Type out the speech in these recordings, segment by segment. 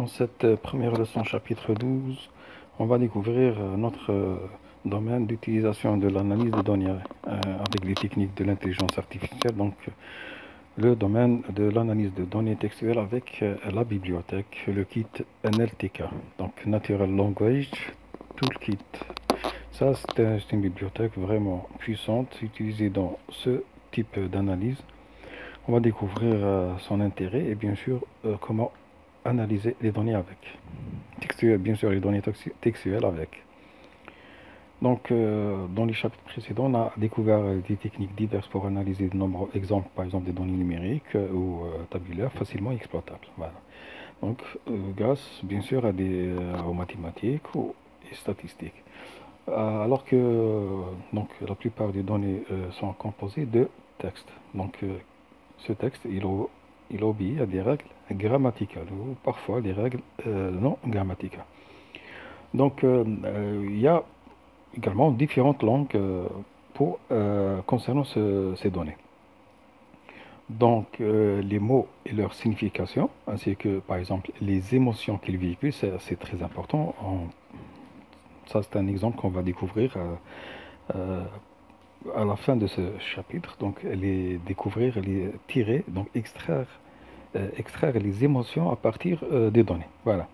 Dans cette première leçon, chapitre 12, on va découvrir notre domaine d'utilisation de l'analyse de données avec les techniques de l'intelligence artificielle. Donc, le domaine de l'analyse de données textuelles avec la bibliothèque, le kit NLTK, donc Natural Language Toolkit. Ça, c'est une bibliothèque vraiment puissante utilisée dans ce type d'analyse. On va découvrir son intérêt et bien sûr comment analyser les données avec. Textuelles, bien sûr, les données textuelles avec. Donc, dans les chapitres précédents, on a découvert des techniques diverses pour analyser de nombreux exemples, par exemple des données numériques ou tabulaires facilement exploitables. Voilà. Donc, grâce, bien sûr, aux mathématiques ou aux statistiques. Alors que donc, la plupart des données sont composées de textes. Donc, ce texte, il obéit à des règles grammaticales ou parfois des règles non grammaticales. Donc, il y a également différentes langues concernant ces données. Donc, les mots et leur signification, ainsi que par exemple les émotions qu'ils véhiculent, c'est très important. Ça, c'est un exemple qu'on va découvrir à la fin de ce chapitre. Donc, découvrir, tirer, donc extraire les émotions à partir des données. Voilà.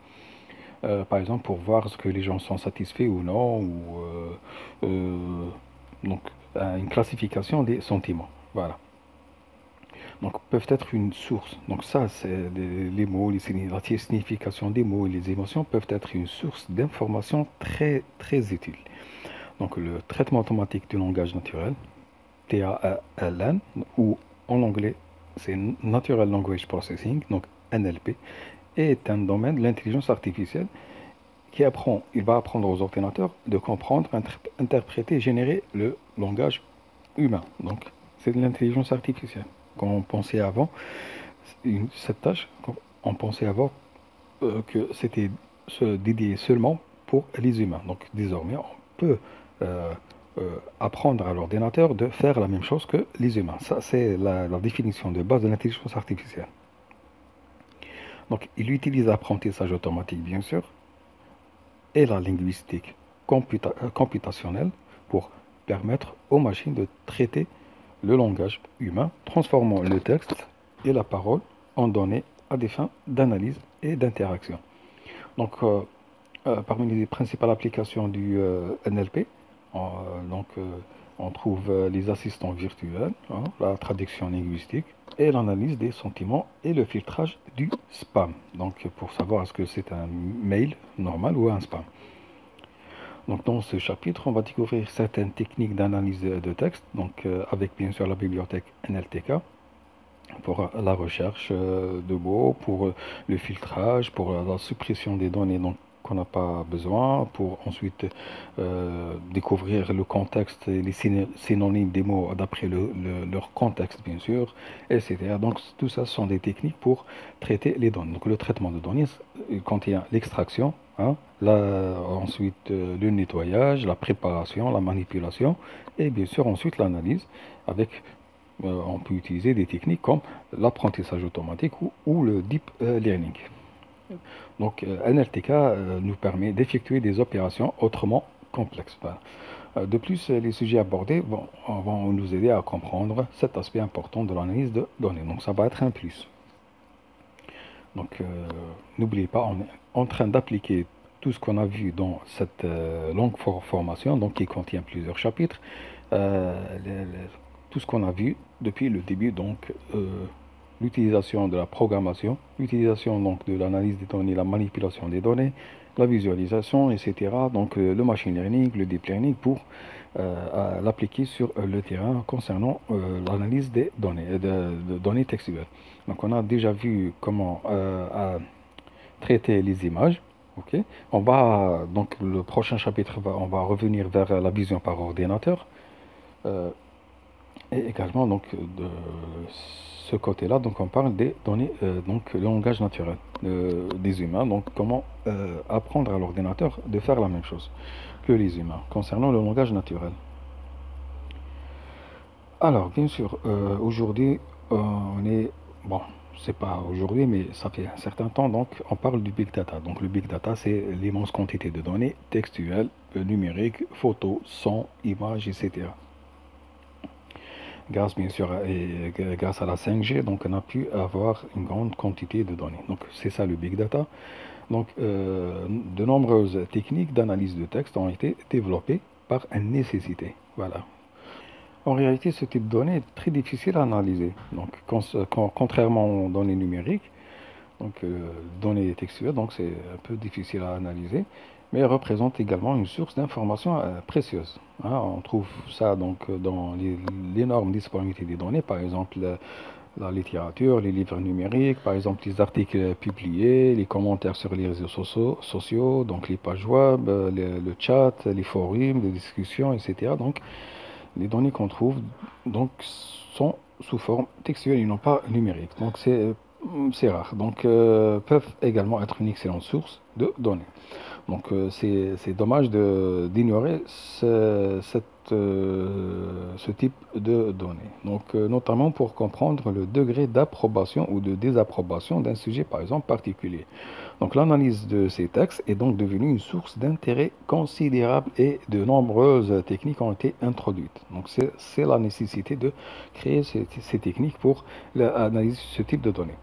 Par exemple, pour voir ce que les gens sont satisfaits ou non, donc une classification des sentiments. Voilà. Donc, peuvent être une source. Donc, ça, c'est les mots, la signification des mots et les émotions peuvent être une source d'informations très, très utile. Donc, le traitement automatique du langage naturel, TALN, ou en anglais, c'est Natural Language Processing, donc NLP, est un domaine de l'intelligence artificielle il va apprendre aux ordinateurs de comprendre, interpréter et générer le langage humain. Donc, c'est de l'intelligence artificielle. Quand on pensait avant, cette tâche, on pensait avant que c'était dédié seulement pour les humains. Donc, désormais, on peut apprendre à l'ordinateur de faire la même chose que les humains. Ça, c'est la définition de base de l'intelligence artificielle. Donc, il utilise l'apprentissage automatique, bien sûr, et la linguistique computationnelle pour permettre aux machines de traiter le langage humain, transformant le texte et la parole en données à des fins d'analyse et d'interaction. Donc, parmi les principales applications du NLP, on trouve les assistants virtuels, la traduction linguistique et l'analyse des sentiments et le filtrage du spam. Donc, pour savoir est-ce que c'est un mail normal ou un spam. Donc, dans ce chapitre, on va découvrir certaines techniques d'analyse de texte, donc avec bien sûr la bibliothèque NLTK pour la recherche de mots, pour le filtrage, pour la suppression des données qu'on n'a pas besoin, pour ensuite découvrir le contexte et les synonymes des mots d'après leur contexte, bien sûr, etc. Donc, tout ça sont des techniques pour traiter les données. Donc, le traitement de données, il contient l'extraction, ensuite le nettoyage, la préparation, la manipulation, et bien sûr ensuite l'analyse avec on peut utiliser des techniques comme l'apprentissage automatique ou le deep learning. Donc, NLTK nous permet d'effectuer des opérations autrement complexes. Voilà. De plus, les sujets abordés vont nous aider à comprendre cet aspect important de l'analyse de données. Donc, ça va être un plus. Donc, n'oubliez pas, on est en train d'appliquer tout ce qu'on a vu dans cette longue formation, donc qui contient plusieurs chapitres. Tout ce qu'on a vu depuis le début, donc l'utilisation de la programmation, l'utilisation donc de l'analyse des données, la manipulation des données, la visualisation, etc. Donc le machine learning, le deep learning pour l'appliquer sur le terrain concernant l'analyse des données, de données textuelles. Donc on a déjà vu comment traiter les images. Okay. Donc le prochain chapitre, on va revenir vers la vision par ordinateur. Et également, donc, de ce côté-là, donc, on parle des données, donc, le langage naturel des humains. Donc, comment apprendre à l'ordinateur de faire la même chose que les humains concernant le langage naturel. Alors, bien sûr, aujourd'hui, c'est pas aujourd'hui, mais ça fait un certain temps, donc on parle du big data. Donc le big data, c'est l'immense quantité de données textuelles, numériques, photos, sons, images, etc. Grâce bien sûr et grâce à la 5G, donc on a pu avoir une grande quantité de données. Donc c'est ça le big data. Donc de nombreuses techniques d'analyse de texte ont été développées par nécessité. Voilà. En réalité, ce type de données est très difficile à analyser. Donc, contrairement aux données numériques, donc données textuelles, donc c'est un peu difficile à analyser, mais elles représentent également une source d'informations précieuse. Hein. On trouve ça donc dans l'énorme disponibilité des données, par exemple la littérature, les livres numériques, par exemple les articles publiés, les commentaires sur les réseaux sociaux, donc les pages web, le chat, les forums, les discussions, etc. Donc, les données qu'on trouve donc sont sous forme textuelle et non pas numérique. Donc c'est rare. Donc peuvent également être une excellente source de données. Donc c'est dommage d'ignorer ce type de données. Donc notamment pour comprendre le degré d'approbation ou de désapprobation d'un sujet par exemple particulier. Donc l'analyse de ces textes est donc devenue une source d'intérêt considérable et de nombreuses techniques ont été introduites. Donc c'est la nécessité de créer ces techniques pour analyser ce type de données.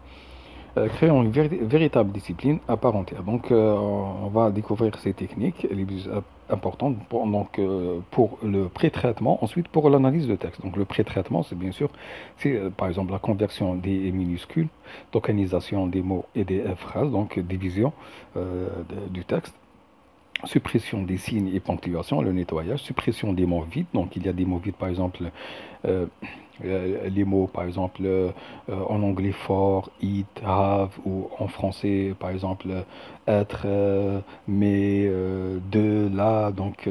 Créons une véritable discipline à part entière. Donc, on va découvrir ces techniques les plus importantes pour le pré-traitement, ensuite pour l'analyse de texte. Donc, le pré-traitement, c'est bien sûr, c'est par exemple la conversion des minuscules, tokenisation des mots et des phrases, donc division du texte. Suppression des signes et ponctuation, le nettoyage, suppression des mots vides. Donc, il y a des mots vides, par exemple, euh, les mots, par exemple, en anglais fort, it, have, ou en français, par exemple, être, mais, de, là. Donc,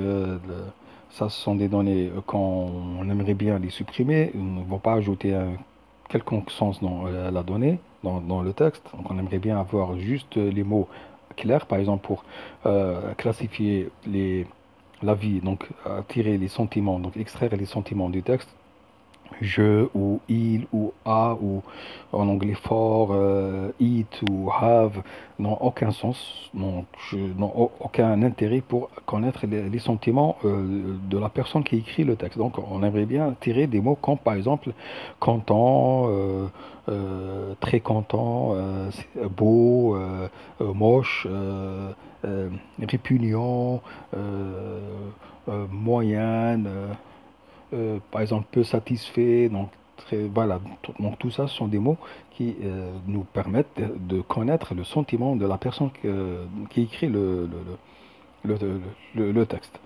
ça, ce sont des données qu'on aimerait bien les supprimer. On ne va pas ajouter un quelconque sens dans la donnée, dans le texte. Donc, on aimerait bien avoir juste les mots clairs, par exemple, pour classifier la vie, donc tirer les sentiments, donc extraire les sentiments du texte je ou il ou a ou en anglais fort, it ou have n'ont aucun sens, n'ont aucun intérêt pour connaître les sentiments de la personne qui écrit le texte. Donc on aimerait bien tirer des mots comme par exemple content, très content, beau, moche, répugnant, moyenne. Par exemple, peu satisfait. Donc, voilà. Donc, tout ça, ce sont des mots qui nous permettent de connaître le sentiment de la personne qui écrit le texte,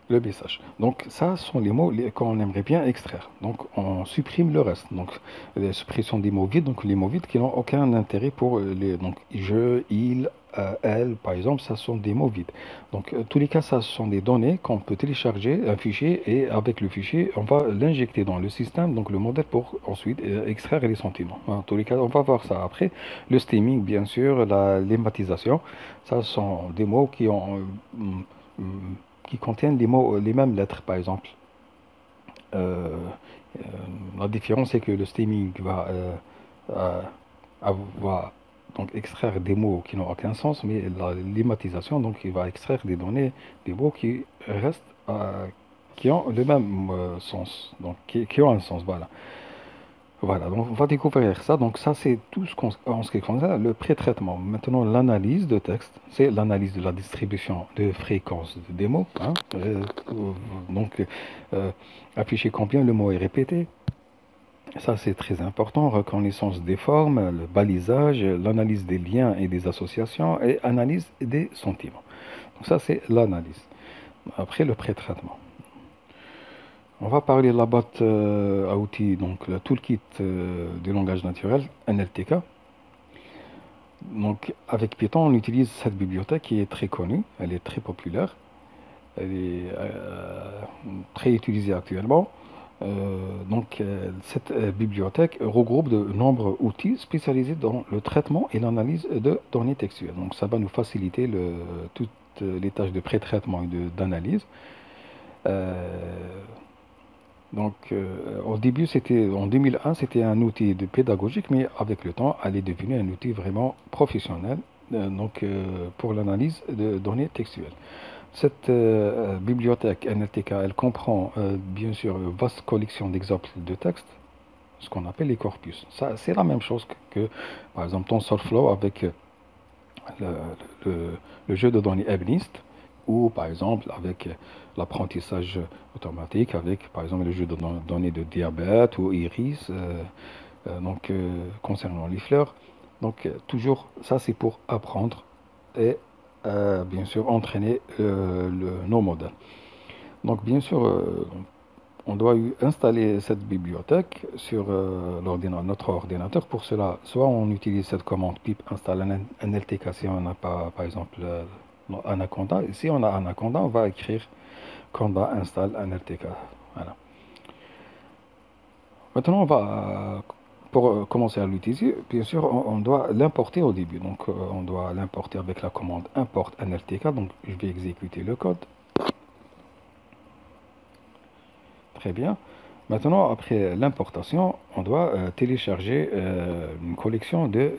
le message. Donc, ça sont les mots qu'on aimerait bien extraire. Donc, on supprime le reste. Donc, la suppression des mots vides, donc les mots vides qui n'ont aucun intérêt pour donc, je, il, elle, par exemple, ça sont des mots vides. Donc, tous les cas, ça sont des données qu'on peut télécharger, un fichier, et avec le fichier, on va l'injecter dans le système, donc le modèle, pour ensuite extraire les sentiments. En tous les cas, on va voir ça après. Le stemming, bien sûr, la lemmatisation, ça sont des mots qui contiennent les mêmes lettres, par exemple. Euh, euh, la différence, c'est que le stemming euh, va donc extraire des mots qui n'ont aucun sens, mais la lemmatisation, donc, il va extraire des données, des mots qui restent, qui ont le même sens, donc qui ont un sens, voilà. Voilà, donc on va découvrir ça. Donc ça, c'est tout en ce qui concerne le pré-traitement. Maintenant, l'analyse de texte, c'est l'analyse de la distribution de fréquence des mots. Hein. Donc, euh, afficher combien le mot est répété. Ça, c'est très important. Reconnaissance des formes, le balisage, l'analyse des liens et des associations et analyse des sentiments. Donc ça, c'est l'analyse. Après, le pré-traitement. On va parler de la boîte à outils, donc le toolkit du langage naturel, NLTK. Donc avec Python, on utilise cette bibliothèque qui est très connue, elle est très populaire, elle est très utilisée actuellement. Cette bibliothèque regroupe de nombreux outils spécialisés dans le traitement et l'analyse de données textuelles. Donc ça va nous faciliter toutes les tâches de pré-traitement et d'analyse. Euh, Donc, au début, en 2001, c'était un outil de pédagogique, mais avec le temps, elle est devenue un outil vraiment professionnel, pour l'analyse de données textuelles. Cette bibliothèque NLTK, elle comprend bien sûr une vaste collection d'exemples de textes, ce qu'on appelle les corpus. Ça, c'est la même chose par exemple, TensorFlow avec le, le- le jeu de données MNIST, ou par exemple avec l'apprentissage automatique, avec par exemple le jeu de données de diabète ou iris, concernant les fleurs. Donc toujours, ça c'est pour apprendre et bien sûr entraîner nos modèles. Donc bien sûr, on doit installer cette bibliothèque sur notre ordinateur. Pour cela, soit on utilise cette commande pip install un LTK si on n'a pas, par exemple, Anaconda. Et si on a Anaconda, on va écrire conda install un LTK. Voilà. Maintenant, pour commencer à l'utiliser, bien sûr, on doit l'importer au début. Donc, on doit l'importer avec la commande import NLTK. Donc, je vais exécuter le code. Très bien. Maintenant, après l'importation, on doit télécharger une collection de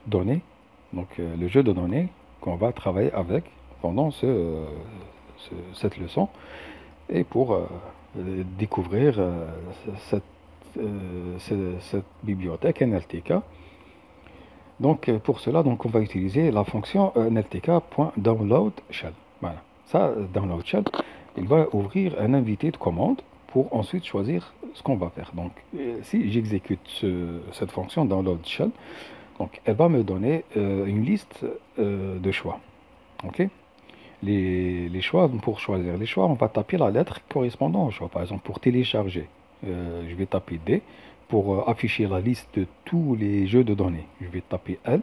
données, donc le jeu de données qu'on va travailler avec pendant cette leçon et pour découvrir cette, cette bibliothèque NLTK. Donc pour cela, donc, on va utiliser la fonction nltk.downloadShell. Voilà. Ça, downloadShell, il va ouvrir un invité de commande pour ensuite choisir ce qu'on va faire. Donc si j'exécute cette fonction downloadShell, donc elle va me donner une liste de choix. Ok. Les choix, pour choisir les choix, on va taper la lettre correspondant au choix. Par exemple, pour télécharger, je vais taper D. Pour afficher la liste de tous les jeux de données, je vais taper L.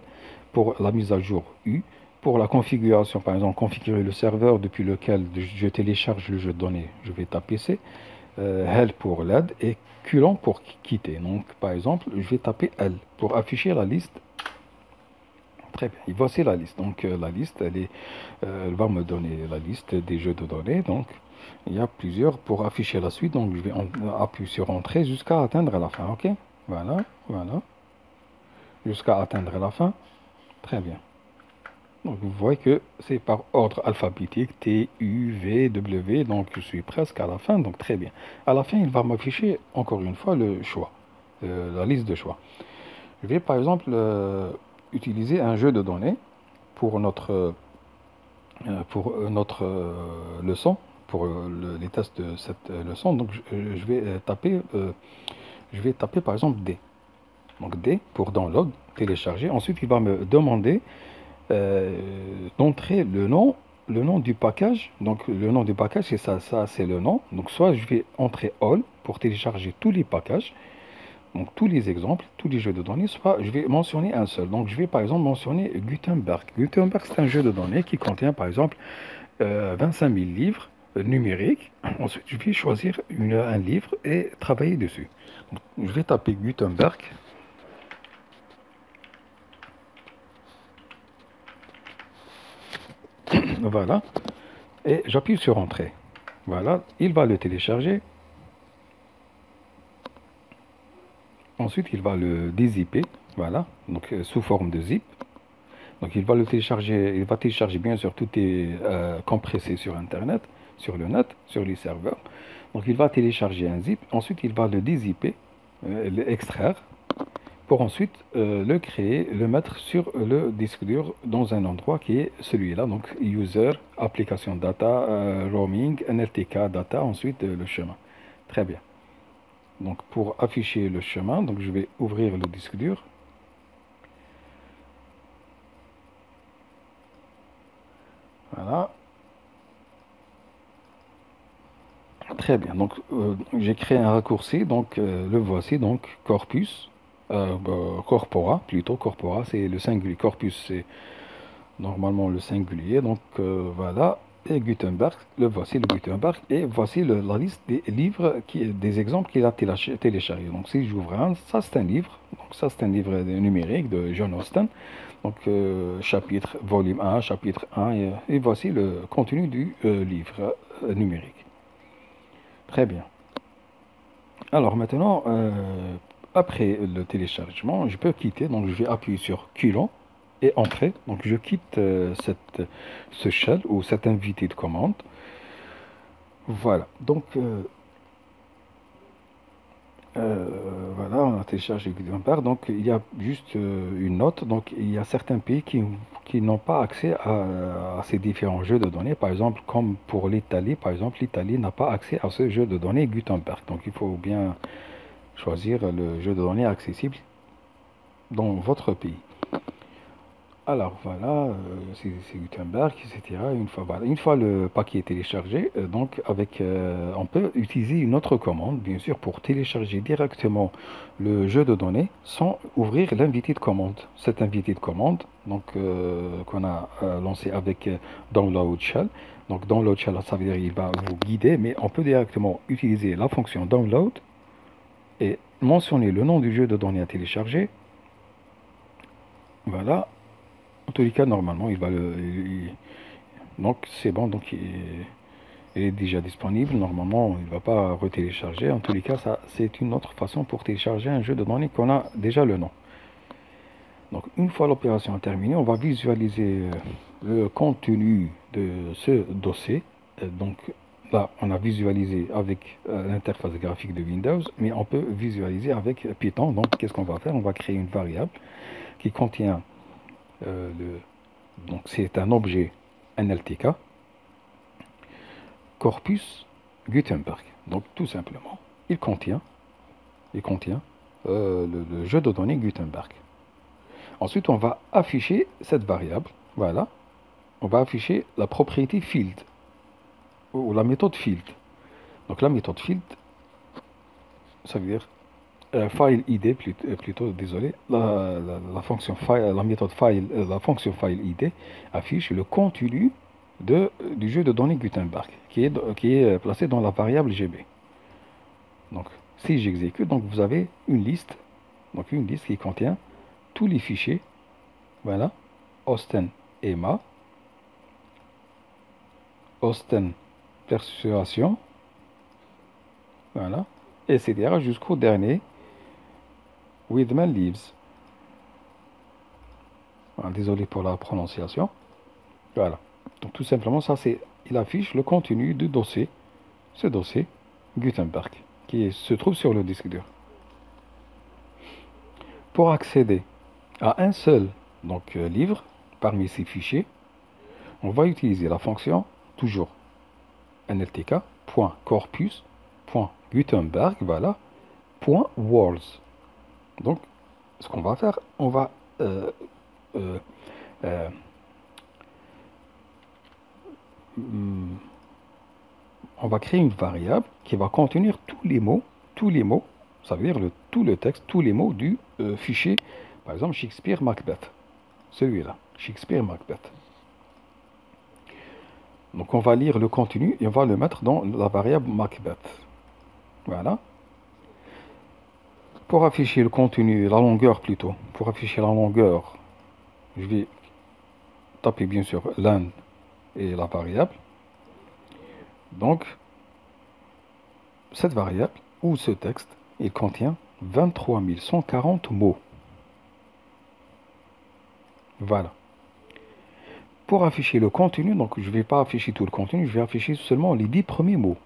Pour la mise à jour, U. Pour la configuration, par exemple, configurer le serveur depuis lequel je télécharge le jeu de données, je vais taper C. L pour l'aide et Culon pour quitter. Donc, par exemple, je vais taper L pour afficher la liste. Très bien, et voici la liste. Donc la liste, elle va me donner la liste des jeux de données. Donc il y a plusieurs pour afficher la suite. Donc je vais appuyer sur Entrée jusqu'à atteindre la fin. Ok, voilà, voilà, jusqu'à atteindre la fin. Très bien. Donc vous voyez que c'est par ordre alphabétique T, U, V, W. Donc je suis presque à la fin. Donc très bien. À la fin, il va m'afficher encore une fois le choix, la liste de choix. Je vais par exemple utiliser un jeu de données pour notre leçon, pour les tests de cette leçon. Donc je vais taper par exemple D. Donc D pour download, télécharger. Ensuite, il va me demander d'entrer le nom du package. Donc le nom du package, c'est ça c'est le nom. Donc soit je vais entrer all pour télécharger tous les packages. Donc tous les exemples, tous les jeux de données, soit je vais mentionner un seul. Donc je vais par exemple mentionner Gutenberg. Gutenberg, c'est un jeu de données qui contient par exemple 25 000 livres numériques. Ensuite, je vais choisir un livre et travailler dessus. Donc, je vais taper Gutenberg. Voilà. Et j'appuie sur Entrée. Voilà. Il va le télécharger. Ensuite, il va le dézipper. Voilà. Donc, sous forme de zip. Donc il va le télécharger, il va télécharger bien sûr, tout est compressé sur Internet, sur le net, sur les serveurs. Donc il va télécharger un zip, ensuite il va le dézipper, l'extraire, pour ensuite le créer, le mettre sur le disque dur dans un endroit qui est celui-là, donc user, application data, roaming, NLTK data, ensuite le chemin. Très bien. Donc pour afficher le chemin, donc je vais ouvrir le disque dur. Voilà. Très bien, donc j'ai créé un raccourci, donc le voici, donc corpus, corpora, plutôt corpora, c'est le singulier, corpus c'est normalement le singulier, donc voilà, et Gutenberg, le voici le Gutenberg, et voici la liste des livres, des exemples qu'il a téléchargés. Donc si j'ouvre un, ça c'est un livre, donc ça c'est un livre numérique de John Austin, donc chapitre, volume 1, chapitre 1, et voici le contenu du livre numérique. Très bien. Alors maintenant, après le téléchargement, je peux quitter. Donc je vais appuyer sur Culon et entrer. Donc je quitte ce shell ou cette invité de commande. Voilà. Donc voilà, on a téléchargé Gutenberg. Donc il y a juste une note. Donc il y a certains pays qui n'ont pas accès à ces différents jeux de données. Par exemple, comme pour l'Italie, par exemple, l'Italie n'a pas accès à ce jeu de données Gutenberg. Donc il faut bien choisir le jeu de données accessible dans votre pays. Alors voilà, c'est Gutenberg, etc. Voilà, une fois le paquet téléchargé, on peut utiliser une autre commande, bien sûr, pour télécharger directement le jeu de données sans ouvrir l'invité de commande. Cet invité de commande, qu'on a lancé avec Download Shell. Donc Download Shell, ça veut dire qu'il va vous guider, mais on peut directement utiliser la fonction Download et mentionner le nom du jeu de données à télécharger. Voilà. En tous les cas, normalement, donc c'est bon, donc il est déjà disponible. Normalement, il ne va pas retélécharger. En tous les cas, ça, c'est une autre façon pour télécharger un jeu de données qu'on a déjà le nom. Donc, une fois l'opération terminée, on va visualiser le contenu de ce dossier. Donc, là, on a visualisé avec l'interface graphique de Windows, mais on peut visualiser avec Python. Donc, qu'est-ce qu'on va faire? On va créer une variable qui contient donc c'est un objet NLTK, corpus Gutenberg. Donc tout simplement, il contient le jeu de données Gutenberg. Ensuite, on va afficher cette variable. Voilà. On va afficher la propriété field ou la méthode field. Donc la méthode field, ça veut dire file ID plutôt, désolé. La fonction file, la méthode file, la fonction file ID affiche le contenu du jeu de données Gutenberg qui est placé dans la variable GB. Donc, si j'exécute, donc vous avez une liste, qui contient tous les fichiers. Voilà, Austen EMA, Austen Persuasion, voilà, etc. jusqu'au dernier Widman Leaves. Voilà, désolé pour la prononciation. Voilà. Donc tout simplement, il affiche le contenu du dossier, ce dossier Gutenberg, qui se trouve sur le disque dur. Pour accéder à un seul livre parmi ces fichiers, on va utiliser la fonction toujours nltk.corpus.gutenberg, voilà, .worlds. Donc, ce qu'on va faire, on va créer une variable qui va contenir tous les mots, ça veut dire tout le texte, tous les mots du fichier, par exemple Shakespeare Macbeth, celui-là, Shakespeare Macbeth. Donc on va lire le contenu et on va le mettre dans la variable Macbeth. Voilà. Pour afficher le contenu, la longueur plutôt, pour afficher la longueur, je vais taper bien sûr len et la variable. Donc, cette variable ou ce texte, il contient 23 140 mots. Voilà. Pour afficher le contenu, donc je ne vais pas afficher tout le contenu, je vais afficher seulement les 10 premiers mots.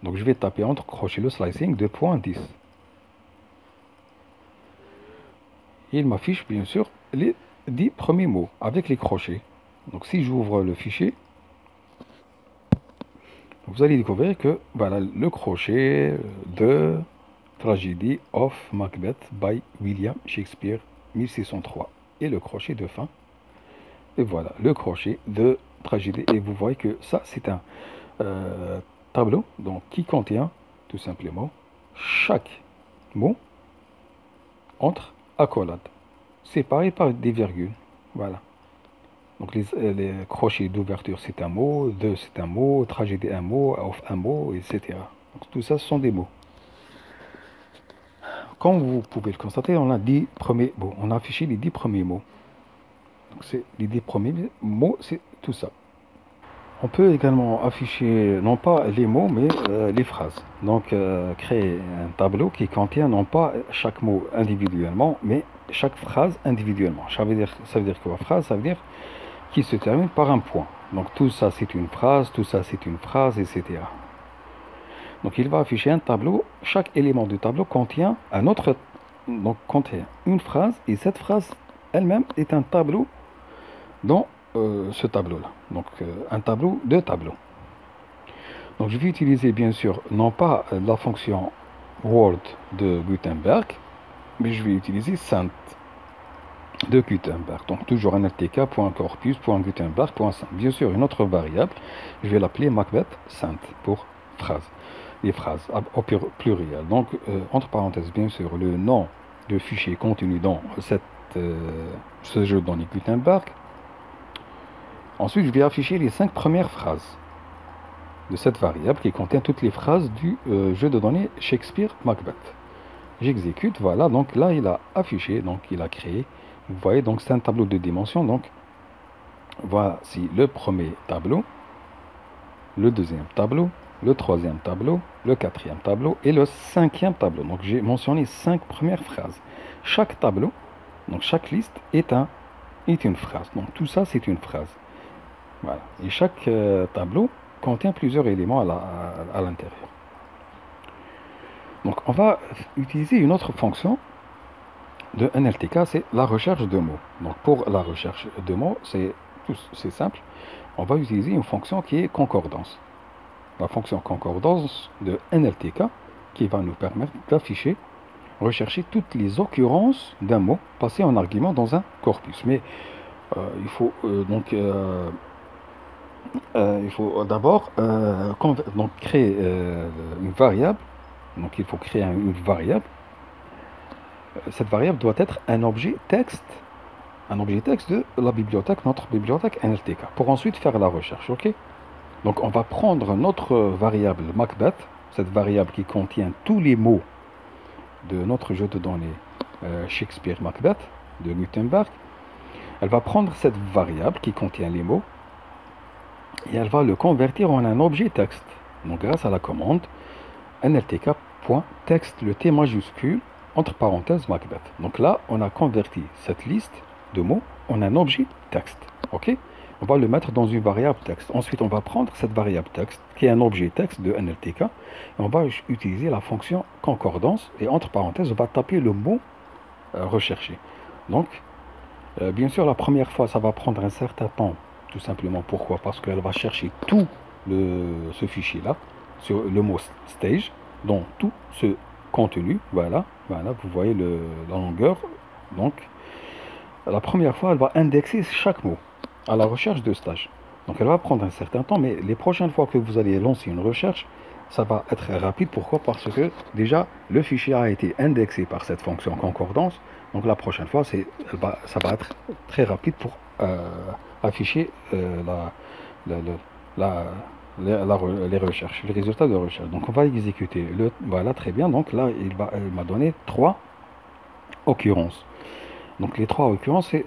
Donc je vais taper entre crochets le slicing 2.10. Il m'affiche bien sûr les 10 premiers mots avec les crochets. Donc si j'ouvre le fichier, vous allez découvrir que voilà le crochet de Tragedy of Macbeth by William Shakespeare 1603 et le crochet de fin. Et voilà le crochet de Tragédie. Et vous voyez que ça c'est un tableau donc, qui contient tout simplement chaque mot entre accolades, séparés par des virgules. Voilà. Donc les crochets d'ouverture c'est un mot, de c'est un mot, tragédie un mot, off un mot, etc. Donc tout ça ce sont des mots. Comme vous pouvez le constater, on a 10 premiers mots. On a affiché les 10 premiers mots. Donc c'est les 10 premiers mots, c'est tout ça. On peut également afficher non pas les mots mais les phrases. Donc créer un tableau qui contient non pas chaque mot individuellement mais chaque phrase individuellement. Ça veut dire quoi phrase? Ça veut dire qui se termine par un point. Donc tout ça c'est une phrase, tout ça c'est une phrase, etc. Donc il va afficher un tableau. Chaque élément du tableau contient un autre, donc contient une phrase et cette phrase elle-même est un tableau dans ce tableau-là. Donc un tableau de tableaux. Donc je vais utiliser bien sûr non pas la fonction Word de Gutenberg, mais je vais utiliser Sent de Gutenberg. Donc toujours nltk.corpus.gutenberg.sent. Bien sûr une autre variable, je vais l'appeler Macbeth Sent pour phrase. Les phrases au pluriel. Donc entre parenthèses bien sûr le nom de fichier contenu dans ce jeu de données Gutenberg. Ensuite, je vais afficher les 5 premières phrases de cette variable qui contient toutes les phrases du jeu de données Shakespeare Macbeth. J'exécute, voilà, donc là il a affiché, donc il a créé. Vous voyez, donc c'est un tableau de dimension. Donc voici le premier tableau, le deuxième tableau, le troisième tableau, le quatrième tableau et le cinquième tableau. Donc j'ai mentionné 5 premières phrases. Chaque tableau, donc chaque liste est une phrase. Donc tout ça c'est une phrase. Voilà. Et chaque tableau contient plusieurs éléments à l'intérieur. Donc on va utiliser une autre fonction de NLTK, c'est la recherche de mots. Donc pour la recherche de mots, c'est simple. On va utiliser une fonction qui est concordance. La fonction concordance de NLTK qui va nous permettre d'afficher, rechercher toutes les occurrences d'un mot passé en argument dans un corpus. Mais il faut d'abord créer une variable. Donc il faut créer une variable. Cette variable doit être un objet texte de la bibliothèque, notre bibliothèque NLTK, pour ensuite faire la recherche. Ok. Donc on va prendre notre variable Macbeth, cette variable qui contient tous les mots de notre jeu de données Shakespeare Macbeth de Gutenberg. Elle va prendre cette variable qui contient les mots et elle va le convertir en un objet texte. Donc grâce à la commande nltk.text, le T majuscule, entre parenthèses Macbeth. Donc là, on a converti cette liste de mots en un objet texte. Ok. On va le mettre dans une variable texte. Ensuite, on va prendre cette variable texte, qui est un objet texte de NLTK, et on va utiliser la fonction concordance, et entre parenthèses, on va taper le mot recherché. Donc, bien sûr, la première fois, ça va prendre un certain temps, tout simplement. Pourquoi? Parce qu'elle va chercher tout ce fichier-là, sur le mot stage, dans tout ce contenu. Voilà, vous voyez la longueur. Donc, la première fois, elle va indexer chaque mot à la recherche de stage. Donc elle va prendre un certain temps, mais les prochaines fois que vous allez lancer une recherche, ça va être rapide. Pourquoi? Parce que déjà le fichier a été indexé par cette fonction concordance. Donc la prochaine fois, ça va être très rapide pour afficher les recherches, les résultats de recherche. Donc on va exécuter voilà, très bien. Donc là, elle m'a donné 3 occurrences. Donc les 3 occurrences, c'est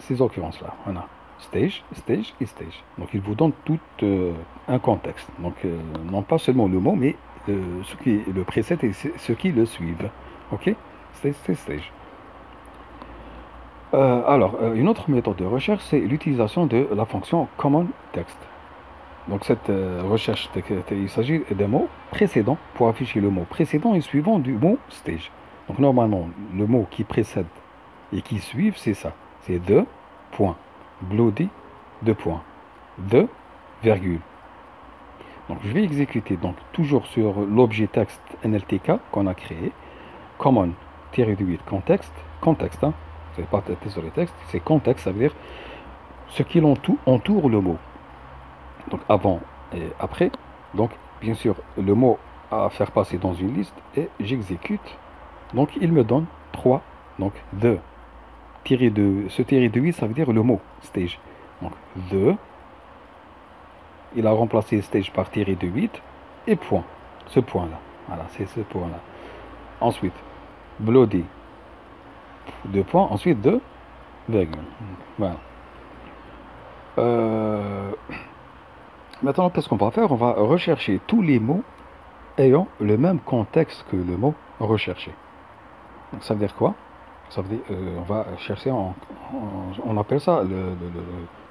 ces occurrences-là. On a stage, stage et stage. Donc il vous donne tout un contexte. Donc non pas seulement le mot, mais ce qui le précède et ce qui le suivent. Ok. Stage, stage, stage. Alors, une autre méthode de recherche, c'est l'utilisation de la fonction common text. Donc cette recherche, il s'agit d'un mot précédent pour afficher le mot précédent et suivant du mot stage. Donc normalement, le mot qui précède et qui suivent, c'est ça. C'est the, point, bloody, 2 points, the, virgule. Donc je vais exécuter donc toujours sur l'objet texte NLTK qu'on a créé, common-8 contexte, hein, c'est pas désolé texte, c'est contexte, ça veut dire ce qui entoure le mot. Donc avant et après, donc bien sûr le mot à faire passer dans une liste et j'exécute. Donc il me donne 3, donc the. Ce tiré de 8, ça veut dire le mot stage. Donc, the, il a remplacé stage par tiré de 8 et point. Ce point-là. Voilà, c'est ce point-là. Ensuite, bloody, 2 points. Ensuite, 2, virgule. Voilà. Maintenant, qu'est-ce qu'on va faire? On va rechercher tous les mots ayant le même contexte que le mot recherché. Donc, ça veut dire quoi? Ça veut dire, on va chercher, on appelle ça le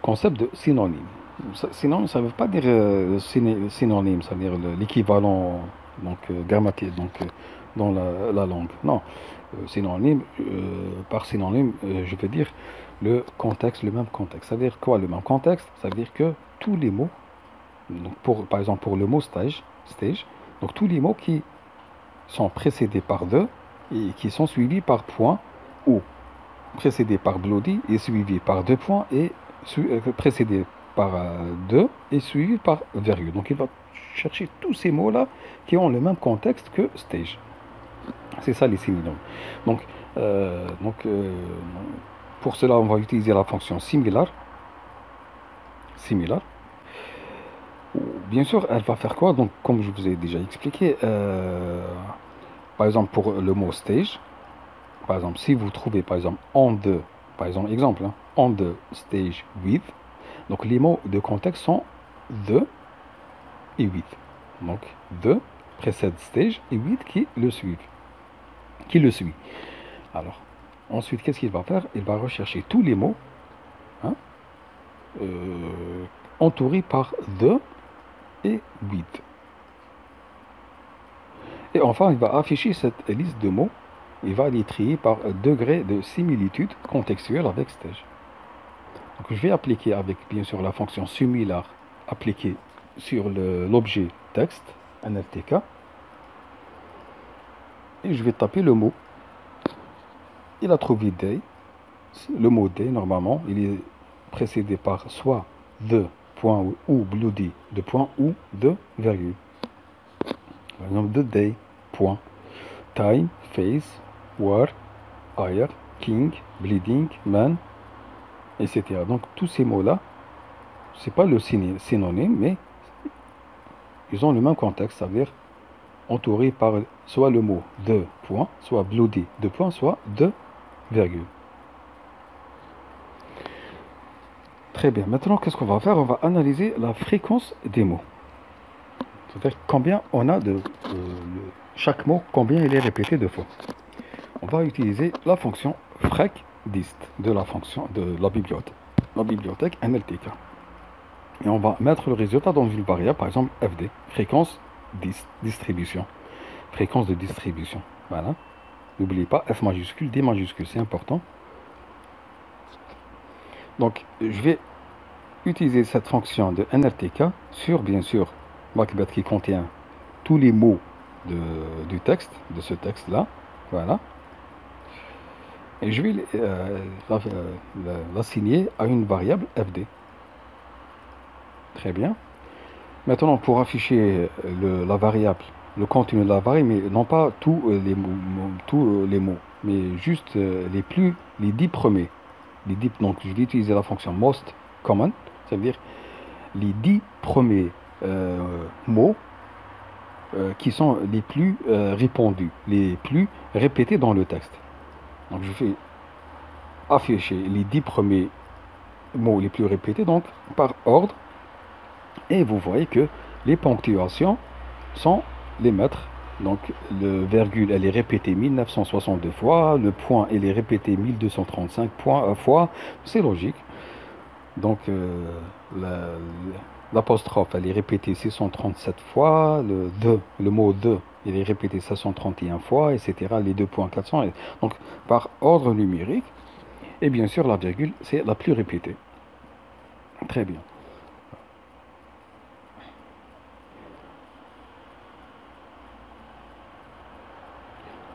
concept de synonyme. Synonyme, ça ne veut pas dire synonyme, ça veut dire l'équivalent donc, grammatique donc, dans la langue. Non, synonyme, par synonyme, je veux dire le contexte, le même contexte. Ça veut dire quoi le même contexte? Ça veut dire que tous les mots, donc par exemple pour le mot stage, donc tous les mots qui sont précédés par de et qui sont suivis par point ou précédés par bloody et suivis par deux points et précédés par deux et suivis par virgule. Donc il va chercher tous ces mots-là qui ont le même contexte que stage. C'est ça les synonymes. Donc, pour cela, on va utiliser la fonction similar. Bien sûr, elle va faire quoi? Donc, comme je vous ai déjà expliqué, par exemple, pour le mot stage, par exemple, si vous trouvez, par exemple, par exemple, hein, on the stage with, donc les mots de contexte sont the et with. Donc, the précède stage et with qui le suit. Alors, ensuite, qu'est-ce qu'il va faire? Il va rechercher tous les mots hein, entourés par the et with. Et enfin, il va afficher cette liste de mots. Il va les trier par degré de similitude contextuelle avec stage. Donc, je vais appliquer avec, bien sûr, la fonction similar appliquée sur l'objet texte, NLTK. Et je vais taper le mot. Il a trouvé day. Le mot day, normalement, il est précédé par soit the, point ou bloody, de point ou de virgule. Par exemple, the day, point. Time, face, war, hire, king, bleeding, man, etc. Donc tous ces mots-là, c'est pas le synonyme, mais ils ont le même contexte, ça veut dire entouré par soit le mot de point, soit bloody de point, soit de virgule. Très bien. Maintenant, qu'est-ce qu'on va faire? On va analyser la fréquence des mots. C'est-à-dire combien on a de chaque mot, combien il est répété deux fois. On va utiliser la fonction frecdist de la fonction de la bibliothèque NLTK. Et on va mettre le résultat dans une variable, par exemple FD, fréquence distribution. Fréquence de distribution. Voilà. N'oubliez pas F majuscule, D majuscule, c'est important. Donc, je vais utiliser cette fonction de NLTK sur, bien sûr, Macbeth qui contient tous les mots du texte, de ce texte-là. Voilà. Et je vais l'assigner à une variable FD. Très bien. Maintenant, pour afficher la variable, le contenu de la variable, mais non pas tous les mots, mais juste les 10 premiers. Donc, je vais utiliser la fonction most common, ça veut dire les 10 premiers mots qui sont les plus répandus, les plus répétés dans le texte. Donc, je vais afficher les 10 premiers mots les plus répétés, donc par ordre. Et vous voyez que les ponctuations sont les maîtres. Donc, le virgule, elle est répétée 1962 fois. Le point, elle est répété 1235 fois. C'est logique. Donc, l'apostrophe, elle est répétée 637 fois. Le mot de, il est répété 731 fois, etc. Les 2 points 400. Donc, par ordre numérique. Et bien sûr, la virgule, c'est la plus répétée. Très bien.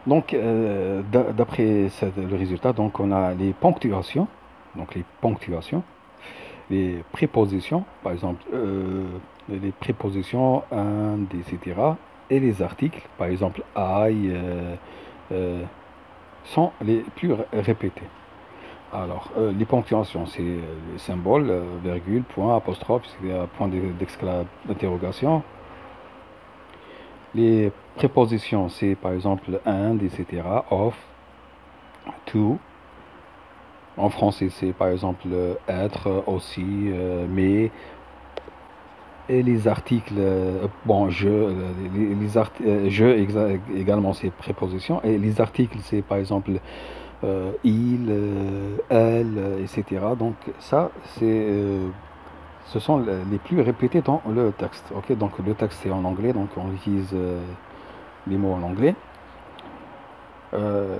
Donc, d'après le résultat, donc on a les ponctuations, les prépositions, par exemple, les prépositions and, etc. Et les articles, par exemple, I, sont les plus répétés. Alors, les ponctuations, c'est les symboles, virgule, point, apostrophe, c'est un point d'interrogation. Les prépositions, c'est par exemple and, etc., of, to. En français, c'est par exemple être, aussi, mais. et les articles, bon, également c'est prépositions, et les articles c'est par exemple il, elle, etc. Donc ça, ce sont les plus répétés dans le texte. Ok, donc le texte c'est en anglais, donc on utilise les mots en anglais. Euh,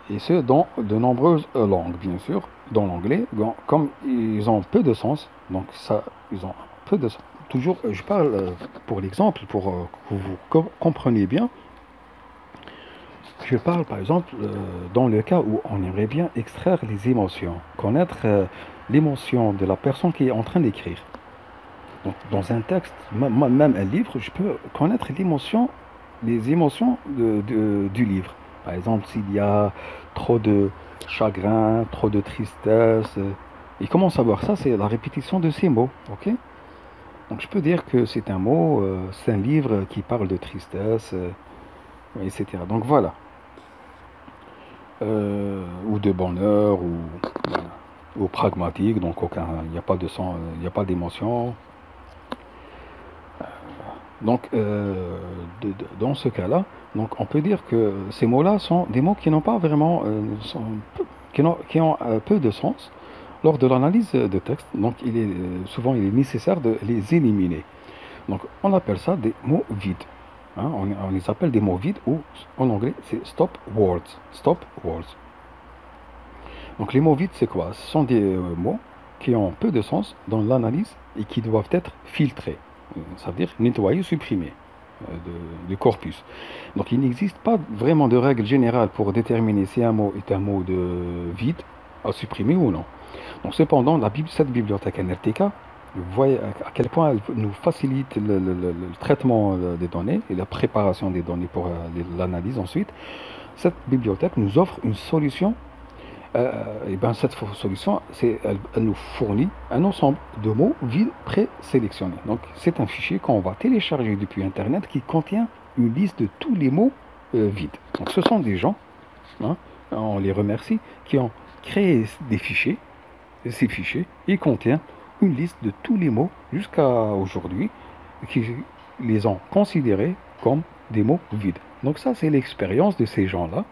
et ce dans de nombreuses langues, bien sûr, dans l'anglais, comme ils ont peu de sens, donc ça, ils ont peu de sens. Toujours, je parle pour l'exemple, pour que vous compreniez bien, je parle par exemple dans le cas où on aimerait bien extraire les émotions, connaître l'émotion de la personne qui est en train d'écrire. Donc, dans un texte, même un livre, je peux connaître l'émotion, les émotions du livre. Par exemple, s'il y a trop de chagrin, trop de tristesse. Et comment savoir ça? C'est la répétition de ces mots. Ok? Donc, je peux dire que c'est un mot, c'est un livre qui parle de tristesse, etc. Donc, voilà. Ou de bonheur, ou, voilà. Ou pragmatique, donc il n'y a pas de sens, il n'y a pas d'émotion. Donc, dans ce cas-là, donc on peut dire que ces mots-là sont des mots qui n'ont pas vraiment, qui ont peu de sens lors de l'analyse de texte. Donc, souvent, il est nécessaire de les éliminer. Donc, on appelle ça des mots vides. Hein, on les appelle des mots vides ou en anglais, c'est stop words. Stop words. Donc, les mots vides, c'est quoi? Ce sont des mots qui ont peu de sens dans l'analyse et qui doivent être filtrés. Ça veut dire nettoyer, supprimer du corpus. Donc il n'existe pas vraiment de règle générale pour déterminer si un mot est un mot de vide à supprimer ou non. Donc cependant, cette bibliothèque NLTK, vous voyez à quel point elle nous facilite le traitement des données et la préparation des données pour l'analyse ensuite. Cette bibliothèque nous offre une solution et ben cette solution, elle nous fournit un ensemble de mots vides présélectionnés. Donc c'est un fichier qu'on va télécharger depuis Internet qui contient une liste de tous les mots vides. Donc ce sont des gens, hein, on les remercie, qui ont créé des fichiers. Et ces fichiers, ils contiennent une liste de tous les mots jusqu'à aujourd'hui qui les ont considérés comme des mots vides. Donc ça, c'est l'expérience de ces gens-là.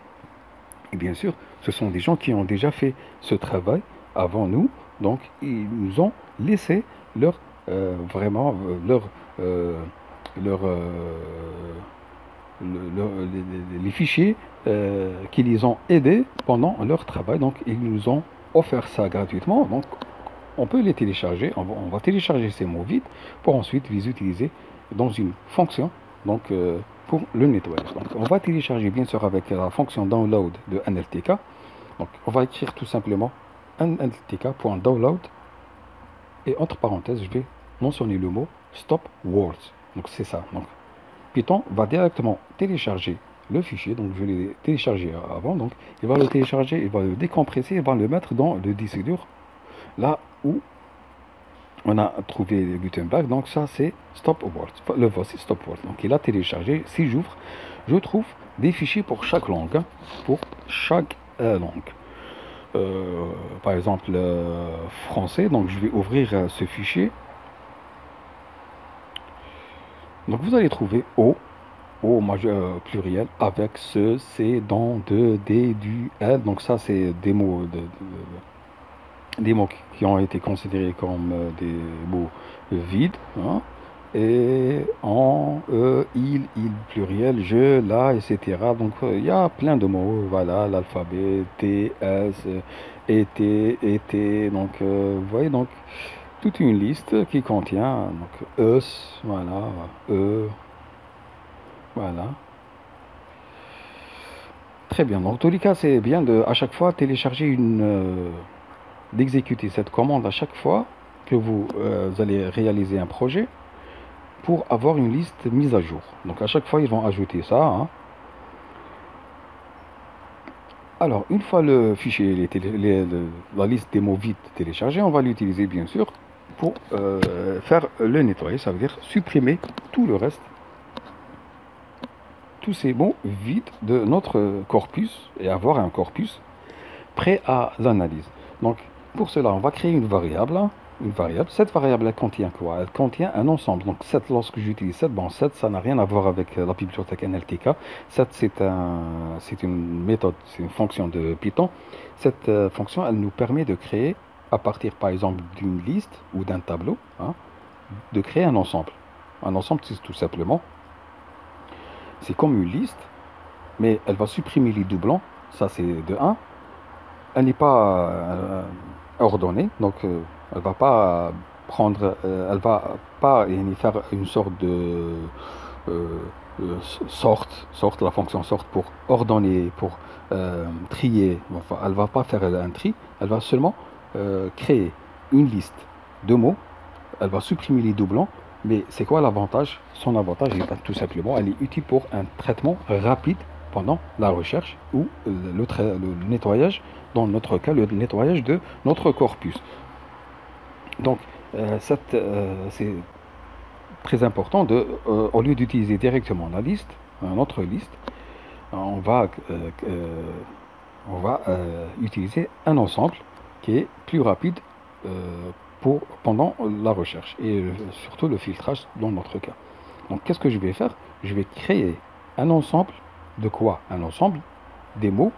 Et bien sûr, ce sont des gens qui ont déjà fait ce travail avant nous, donc ils nous ont laissé leur vraiment leur les fichiers qui les ont aidés pendant leur travail. Donc ils nous ont offert ça gratuitement. Donc on peut les télécharger. On va télécharger ces mots vides pour ensuite les utiliser dans une fonction. Donc pour le nettoyage. Donc, on va télécharger bien sûr avec la fonction download de NLTK. Donc, on va écrire tout simplement nltk.download et entre parenthèses, je vais mentionner le mot stop words. Donc, c'est ça. Donc, Python va directement télécharger le fichier. Donc, je l'ai téléchargé avant. Donc, il va le télécharger, il va le décompresser, il va le mettre dans le disque dur là où on a trouvé Gutenberg, donc ça c'est Stop Words. Le voici Stop Words. Donc il a téléchargé. Si j'ouvre, je trouve des fichiers pour chaque langue. Hein, pour chaque langue. Par exemple, français. Donc je vais ouvrir ce fichier. Donc vous allez trouver O majeur pluriel avec ce, c'est, dans, de, des, du, elle. Donc ça c'est des mots des mots qui ont été considérés comme des mots vides, hein, et en, il pluriel, je, là, etc. Donc il y a plein de mots, voilà, l'alphabet, T, S, été, donc vous voyez, donc toute une liste qui contient, donc, us, voilà, voilà. Très bien, donc en tous les cas, c'est bien de, à chaque fois, télécharger d'exécuter cette commande à chaque fois que vous allez réaliser un projet pour avoir une liste mise à jour. Donc à chaque fois, ils vont ajouter ça. Hein. Alors, une fois le fichier, la liste des mots vides téléchargée, on va l'utiliser bien sûr pour faire le nettoyage. Ça veut dire supprimer tout le reste, tous ces mots vides de notre corpus et avoir un corpus prêt à l'analyse. Donc, pour cela, on va créer une variable. une variable. Cette variable, elle contient quoi? Elle contient un ensemble. Donc 7, lorsque j'utilise 7, bon, 7, ça n'a rien à voir avec la bibliothèque NLTK. 7, c'est une méthode, c'est une fonction de Python. Cette fonction, elle nous permet de créer, à partir par exemple d'une liste ou d'un tableau, hein, de créer un ensemble. Un ensemble, c'est tout simplement, c'est comme une liste, mais elle va supprimer les doublons. Ça, c'est de 1. Elle n'est pas ordonnée, donc elle va pas prendre, elle va pas faire une sorte de sorte, la fonction sorte pour ordonner, pour trier. Enfin, elle va pas faire un tri, elle va seulement créer une liste de mots. Elle va supprimer les doublons. Mais c'est quoi l'avantage? Son avantage, tout simplement, elle est utile pour un traitement rapide pendant la recherche ou le nettoyage, dans notre cas, le nettoyage de notre corpus. Donc, c'est très important au lieu d'utiliser directement la liste, notre liste, on va, utiliser un ensemble qui est plus rapide pendant la recherche et surtout le filtrage dans notre cas. Donc, qu'est-ce que je vais faire? Je vais créer un ensemble de quoi? Un ensemble des mots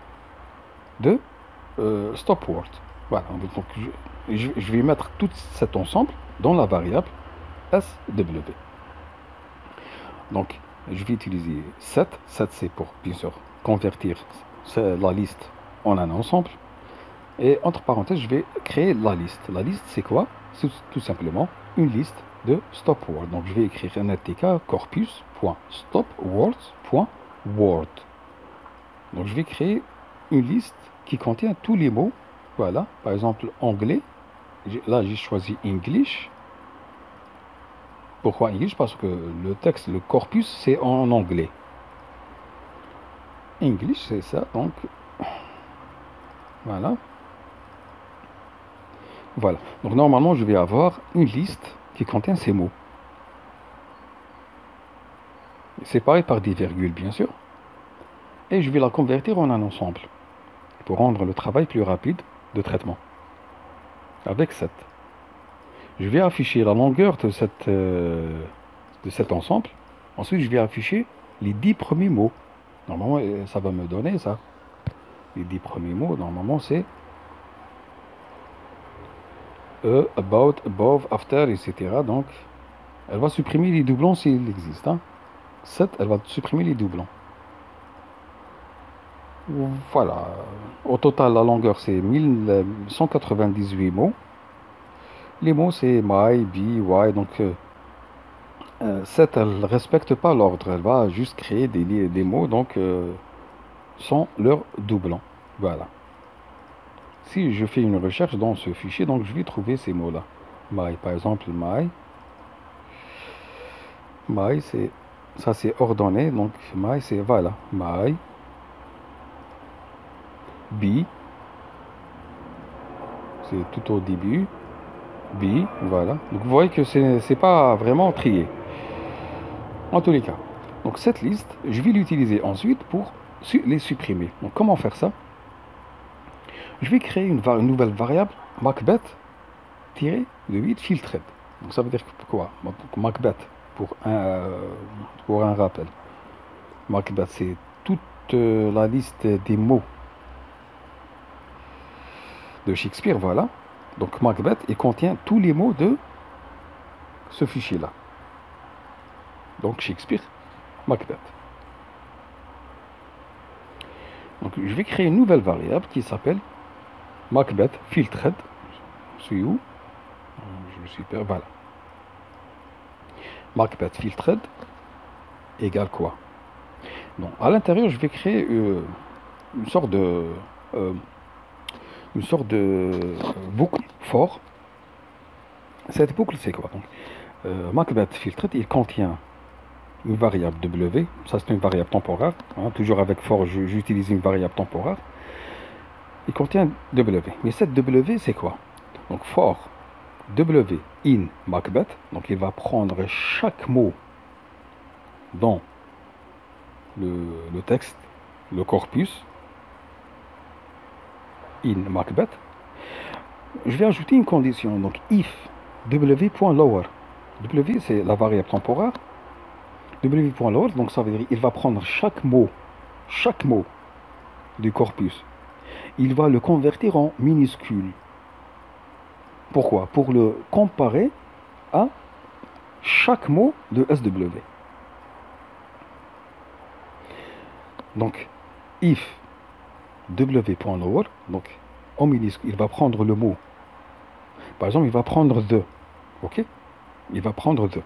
de stop word. Voilà, donc je vais mettre tout cet ensemble dans la variable SW. Donc, je vais utiliser 7. 7, c'est pour, bien sûr, convertir la liste en un ensemble. Et entre parenthèses, je vais créer la liste. La liste, c'est quoi? C'est tout simplement une liste de stop words. Donc, je vais écrire NLTK corpus.stopwords.word. Donc, je vais créer une liste qui contient tous les mots. Voilà, par exemple, anglais. Là, j'ai choisi English. Pourquoi English? Parce que le texte, le corpus, c'est en anglais. English, c'est ça. Donc, voilà. Voilà. Donc, normalement, je vais avoir une liste qui contient ces mots. Séparés par des virgules, bien sûr. Et je vais la convertir en un ensemble pour rendre le travail plus rapide de traitement. Avec 7. Je vais afficher la longueur de cet ensemble. Ensuite, je vais afficher les 10 premiers mots. Normalement, ça va me donner ça. Les 10 premiers mots, normalement, c'est about, above, after, etc. Donc, elle va supprimer les doublons s'il existe. 7, elle va supprimer les doublons. Voilà. Au total, la longueur, c'est 1198 mots. Les mots, c'est my, be, why. Donc, 7, elle ne respecte pas l'ordre. Elle va juste créer des mots, donc, sans leur doublon. Voilà. Si je fais une recherche dans ce fichier, donc, je vais trouver ces mots-là. My, par exemple, my. My, ça, c'est ordonné. Donc, my, c'est, voilà. My. Be. C'est tout au début. B, voilà. Donc vous voyez que c'est pas vraiment trié. En tous les cas. Donc cette liste, je vais l'utiliser ensuite pour les supprimer. Donc comment faire ça? Je vais créer une nouvelle variable Macbeth-8 filtred. Donc ça veut dire quoi? Donc, Macbeth, pour un rappel. Macbeth, c'est toute la liste des mots de Shakespeare, voilà. Donc Macbeth, il contient tous les mots de ce fichier-là. Donc Shakespeare, Macbeth. Donc je vais créer une nouvelle variable qui s'appelle Macbeth filtred. Je suis où? Je suis perdu. Voilà. Macbeth filtred égale quoi? Donc à l'intérieur, je vais créer une sorte de boucle for. Cette boucle, c'est quoi? Donc, Macbeth filtred, il contient une variable W, ça c'est une variable temporaire, toujours avec for, j'utilise une variable temporaire. Il contient W, mais cette W, c'est quoi? Donc for W in Macbeth, donc il va prendre chaque mot dans le texte, le corpus, in Macbeth. Je vais ajouter une condition, donc if W.lower. W, c'est la variable temporaire. W.lower, donc ça veut dire il va prendre chaque mot du corpus. Il va le convertir en minuscule. Pourquoi? Pour le comparer à chaque mot de SW. Donc, if W.lower, donc en minuscule, il va prendre le mot. Par exemple, il va prendre the. Ok? Il va prendre the.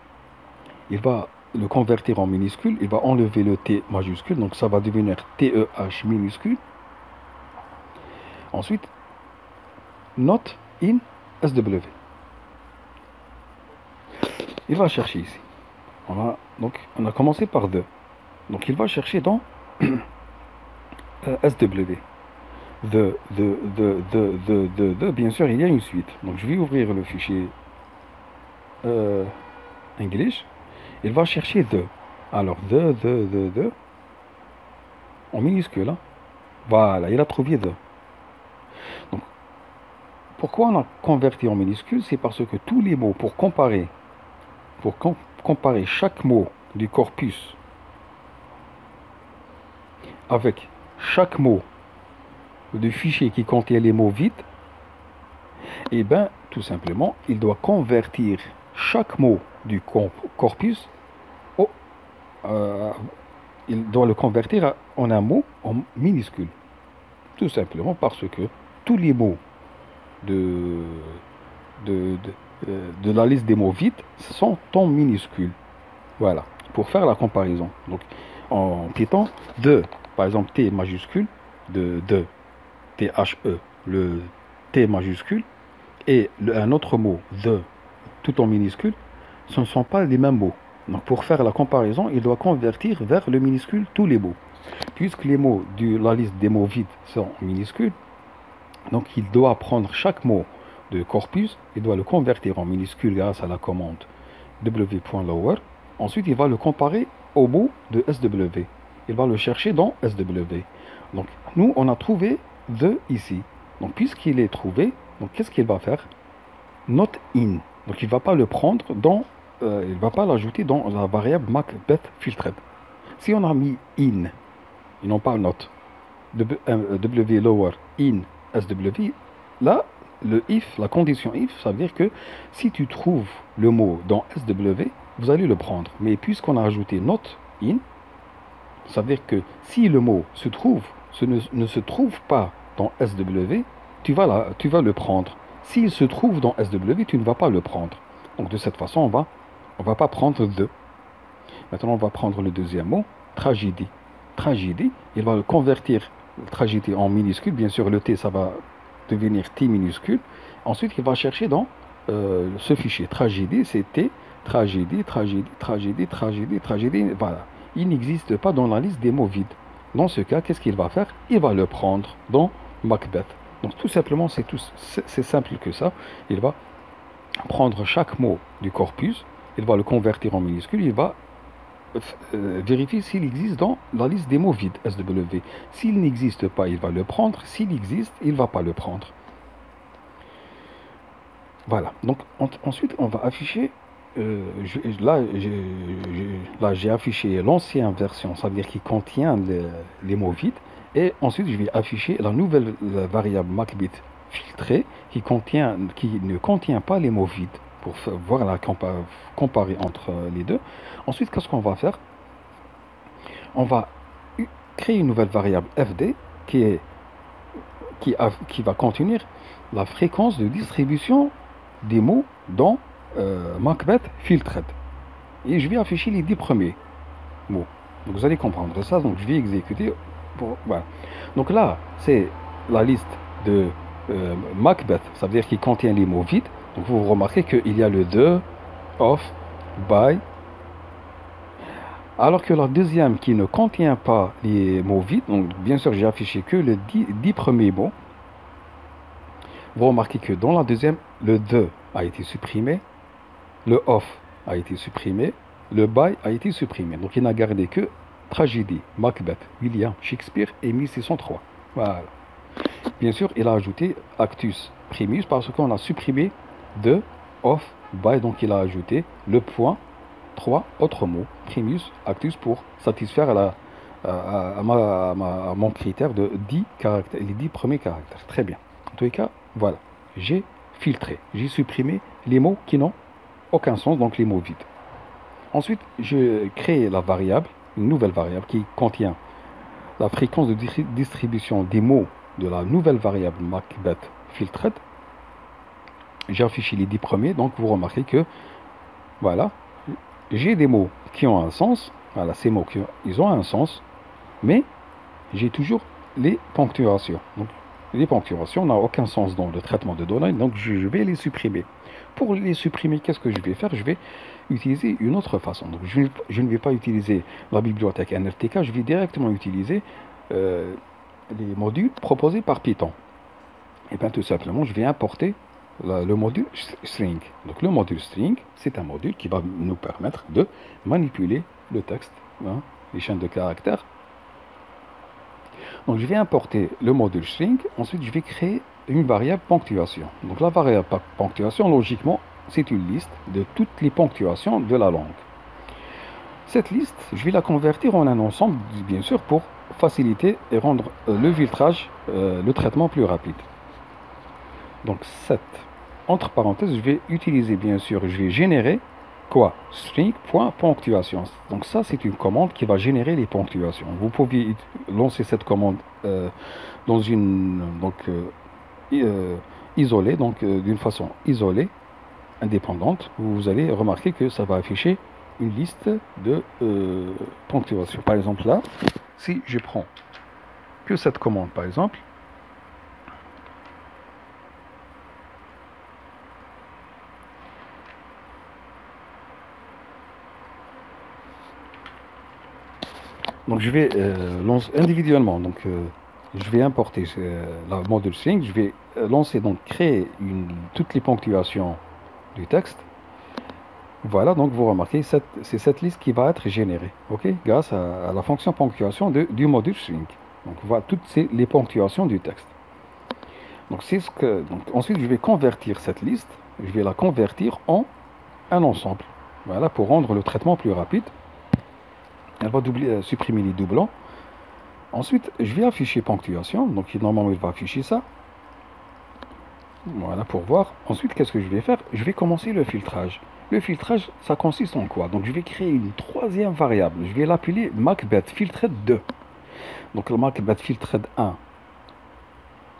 Il va le convertir en minuscule. Il va enlever le T majuscule. Donc, ça va devenir TEH minuscule. Ensuite, not in SW. Il va chercher ici. On a commencé par the. Donc, il va chercher dans SW. Bien sûr, il y a une suite. Donc, je vais ouvrir le fichier English. Il va chercher the. Alors, the, en minuscule. Hein. Voilà, il a trouvé the. Donc, pourquoi on a converti en minuscule? C'est parce que tous les mots, pour comparer chaque mot du corpus avec chaque mot du fichier qui contient les mots vides, et bien, tout simplement, il doit convertir chaque mot du corpus il doit le convertir en un mot en minuscule. Tout simplement parce que tous les mots de la liste des mots vides sont en minuscules. Voilà, pour faire la comparaison. Donc, en Python, par exemple, T majuscule, THE, le T majuscule, et un autre mot, the, tout en minuscule, ce ne sont pas les mêmes mots. Donc pour faire la comparaison, il doit convertir vers le minuscule tous les mots. Puisque les mots de la liste des mots vides sont minuscules, donc il doit prendre chaque mot de corpus, il doit le convertir en minuscule grâce à la commande w.lower. Ensuite, il va le comparer au mot de SW. Il va le chercher dans SW. Donc nous, on a trouvé the ici. Donc puisqu'il est trouvé, donc qu'est-ce qu'il va faire? Not in. Donc il ne va pas le prendre dans il ne va pas l'ajouter dans la variable Macbeth filtered. Si on a mis in, et non pas not, w lower in SW, là, le if, la condition if, ça veut dire que si tu trouves le mot dans SW, vous allez le prendre. Mais puisqu'on a ajouté not in, ça veut dire que si le mot ne se trouve pas dans SW, tu vas le prendre. S'il se trouve dans SW, tu ne vas pas le prendre. Donc de cette façon, on va pas prendre the. Maintenant, on va prendre le deuxième mot, tragédie. Tragédie, il va le convertir, tragédie en minuscule. Bien sûr, le T, ça va devenir T minuscule. Ensuite, il va chercher dans ce fichier. Tragédie, c'est T, tragédie. Voilà. Il n'existe pas dans la liste des mots vides. Dans ce cas, qu'est-ce qu'il va faire? Il va le prendre dans Macbeth. Donc tout simplement, c'est simple que ça. Il va prendre chaque mot du corpus, il va le convertir en minuscule, il va vérifier s'il existe dans la liste des mots vides SW. S'il n'existe pas, il va le prendre. S'il existe, il ne va pas le prendre. Voilà. Donc ensuite, on va afficher. Là, j'ai affiché l'ancienne version, ça veut dire qui contient les mots vides. Et ensuite, je vais afficher la nouvelle variable Macbeth filtrée qui ne contient pas les mots vides pour voir la comparer entre les deux. Ensuite, qu'est-ce qu'on va faire? On va créer une nouvelle variable fd qui va contenir la fréquence de distribution des mots dans Macbeth filtered. Et je vais afficher les 10 premiers mots. Donc vous allez comprendre ça. Donc je vais exécuter. Voilà. Donc là, c'est la liste de Macbeth, ça veut dire qu'il contient les mots vides. Donc vous remarquez qu'il y a le the, of, by. Alors que la deuxième qui ne contient pas les mots vides, donc bien sûr j'ai affiché que les 10 premiers mots. Vous remarquez que dans la deuxième, le the a été supprimé, le of a été supprimé, le by a été supprimé. Donc il n'a gardé que tragédie, Macbeth, William Shakespeare et 1603. Voilà. Bien sûr, il a ajouté Actus Primus parce qu'on a supprimé the, of, by, donc il a ajouté le point, 3 autres mots, primus, actus, pour satisfaire à mon critère de 10 caractères, les 10 premiers caractères. Très bien. En tous les cas, voilà. J'ai filtré, j'ai supprimé les mots qui n'ont aucun sens, donc les mots vides. Ensuite, je crée la variable, une nouvelle variable qui contient la fréquence de distribution des mots de la nouvelle variable Macbeth filtred. J'ai affiché les 10 premiers, donc vous remarquez que, voilà, j'ai des mots qui ont un sens, voilà, ces mots ils ont un sens, mais j'ai toujours les ponctuations. Donc, les ponctuations n'ont aucun sens dans le traitement de données, donc je vais les supprimer. Pour les supprimer, qu'est-ce que je vais faire? Je vais utiliser une autre façon. Donc, je ne vais pas utiliser la bibliothèque NRTK, je vais directement utiliser les modules proposés par Python. Et bien tout simplement, je vais importer le module string. Donc le module string, c'est un module qui va nous permettre de manipuler le texte, hein, les chaînes de caractères. Donc je vais importer le module string, ensuite je vais créer une variable ponctuation. Donc la variable ponctuation, logiquement, c'est une liste de toutes les ponctuations de la langue. Cette liste, je vais la convertir en un ensemble, bien sûr, pour faciliter et rendre le filtrage, le traitement plus rapide. Donc cette, entre parenthèses, je vais utiliser, bien sûr, je vais générer quoi? String.ponctuation. Donc ça, c'est une commande qui va générer les ponctuations. Vous pouvez lancer cette commande dans une isolée, donc d'une façon isolée, indépendante. Vous allez remarquer que ça va afficher une liste de ponctuation. Par exemple là, si je prends que cette commande, par exemple, donc je vais lancer individuellement, donc je vais importer la module string, je vais lancer, donc créer toutes les ponctuations du texte. Voilà, donc vous remarquez, c'est cette liste qui va être générée, ok, grâce à la fonction ponctuation du module string. Donc voilà toutes les ponctuations du texte. Donc c'est ce que, donc ensuite je vais convertir cette liste, je vais la convertir en un ensemble. Voilà, pour rendre le traitement plus rapide. Elle va supprimer les doublons. Ensuite, je vais afficher ponctuation. Donc, normalement, il va afficher ça. Voilà, pour voir. Ensuite, qu'est-ce que je vais faire? Je vais commencer le filtrage. Le filtrage, ça consiste en quoi? Donc, je vais créer une troisième variable. Je vais l'appeler Macbeth filtred 2. Donc, le Macbeth filtred 1,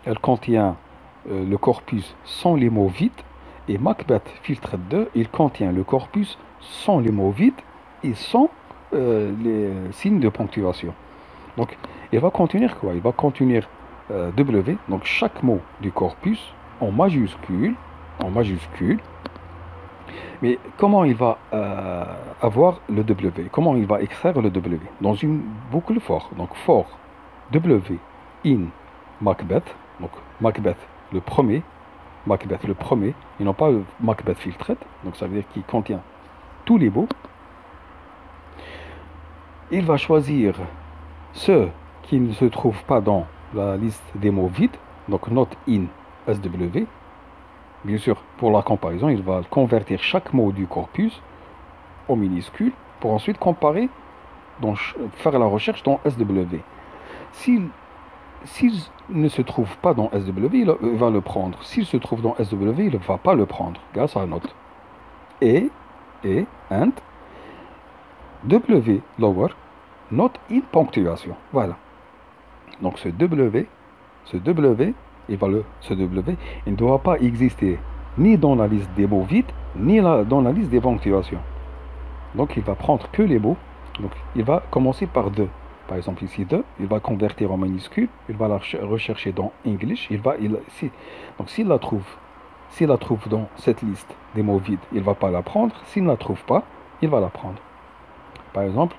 elle contient le corpus sans les mots vides. Et Macbeth filtred 2, il contient le corpus sans les mots vides et sans les signes de ponctuation. Donc, il va contenir quoi? Il va contenir W, donc chaque mot du corpus en majuscule, Mais comment il va avoir le W? Comment il va extraire le W? Dans une boucle for. Donc, for W in Macbeth, donc Macbeth le premier, et non pas le Macbeth filtred, donc ça veut dire qu'il contient tous les mots. Il va choisir ceux qui ne se trouvent pas dans la liste des mots vides, donc not in SW. Bien sûr, pour la comparaison, il va convertir chaque mot du corpus en minuscule pour ensuite comparer, donc faire la recherche dans SW. S'il ne se trouve pas dans SW, il va le prendre. S'il se trouve dans SW, il ne va pas le prendre grâce à la note. And W lower not in ponctuation. Voilà. Donc ce W, il ne doit pas exister ni dans la liste des mots vides, ni dans la liste des ponctuations. Donc il va prendre que les mots. Donc il va commencer par 2. Par exemple ici 2, il va convertir en minuscule, il va la rechercher dans English, donc s'il la trouve dans cette liste des mots vides, il ne va pas la prendre. S'il ne la trouve pas, il va la prendre. Par exemple,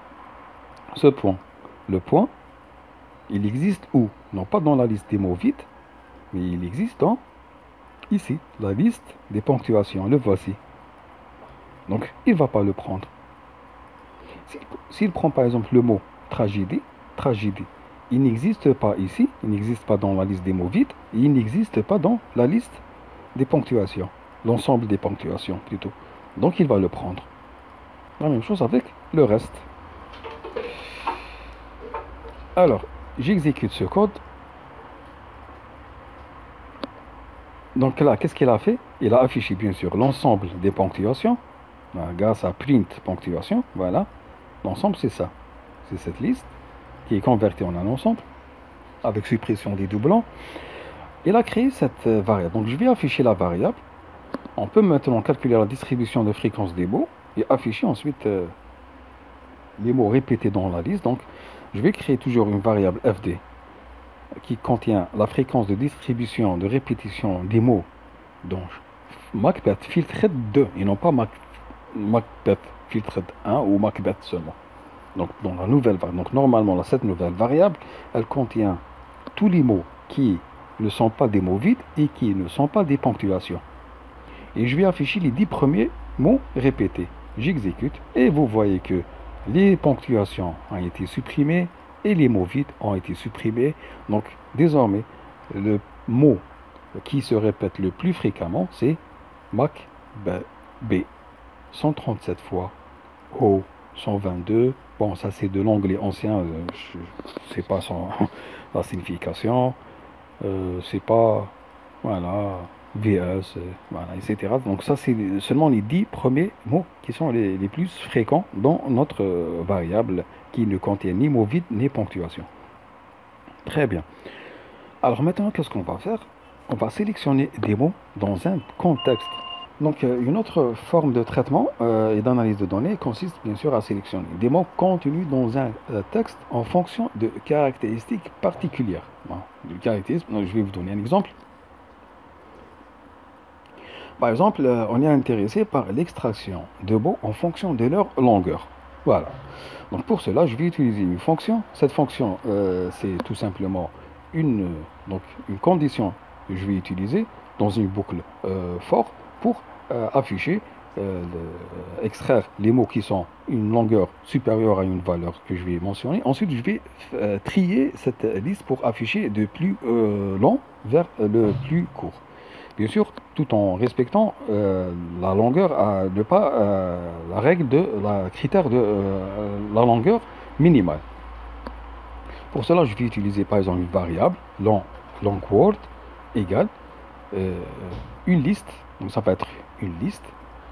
ce point. Le point, il existe où? Non pas dans la liste des mots vides, mais il existe dans, ici, la liste des ponctuations. Le voici. Donc, il ne va pas le prendre. S'il prend par exemple le mot tragédie, il n'existe pas ici, il n'existe pas dans la liste des mots vides, et il n'existe pas dans la liste des ponctuations. l'ensemble des ponctuations plutôt. Donc il va le prendre. La même chose avec le reste. Alors, j'exécute ce code. Donc là, qu'est-ce qu'il a fait? Il a affiché bien sûr l'ensemble des ponctuations. Grâce à print ponctuation, voilà. L'ensemble, c'est ça. C'est cette liste qui est convertie en un ensemble avec suppression des doublons. Il a créé cette variable. Donc je vais afficher la variable. On peut maintenant calculer la distribution de fréquence des mots et afficher ensuite les mots répétés dans la liste. Donc je vais créer toujours une variable fd qui contient la fréquence de distribution, de répétition des mots. Donc Macbeth filtred 2 et non pas Macbeth filtred 1 ou Macbeth seulement. Donc dans la nouvelle variable, donc normalement cette nouvelle variable, elle contient tous les mots qui ne sont pas des mots vides et qui ne sont pas des ponctuations. Et je vais afficher les 10 premiers mots répétés. J'exécute et vous voyez que les ponctuations ont été supprimées et les mots vides ont été supprimés. Donc désormais, le mot qui se répète le plus fréquemment, c'est Mac, B, 137 fois, O, 122. Bon, ça c'est de l'anglais ancien, je ne sais pas la signification, c'est pas, voilà, VS, voilà, etc. Donc ça c'est seulement les 10 premiers mots qui sont les plus fréquents dans notre variable qui ne contient ni mot vide ni ponctuation. Très bien. Alors maintenant, qu'est-ce qu'on va faire? On va sélectionner des mots dans un contexte. Donc une autre forme de traitement et d'analyse de données consiste bien sûr à sélectionner des mots contenus dans un texte en fonction de caractéristiques particulières. Bon, je vais vous donner un exemple. Par exemple, on est intéressé par l'extraction de mots en fonction de leur longueur. Voilà. Donc pour cela, je vais utiliser une fonction. Cette fonction, c'est tout simplement une condition que je vais utiliser dans une boucle for pour afficher, extraire les mots qui sont une longueur supérieure à une valeur que je vais mentionner. Ensuite, je vais trier cette liste pour afficher de plus long vers le plus court. Bien sûr, tout en respectant la longueur, la règle de la critère de la longueur minimale. Pour cela, je vais utiliser par exemple une variable longWord égale une liste. Donc ça va être une liste.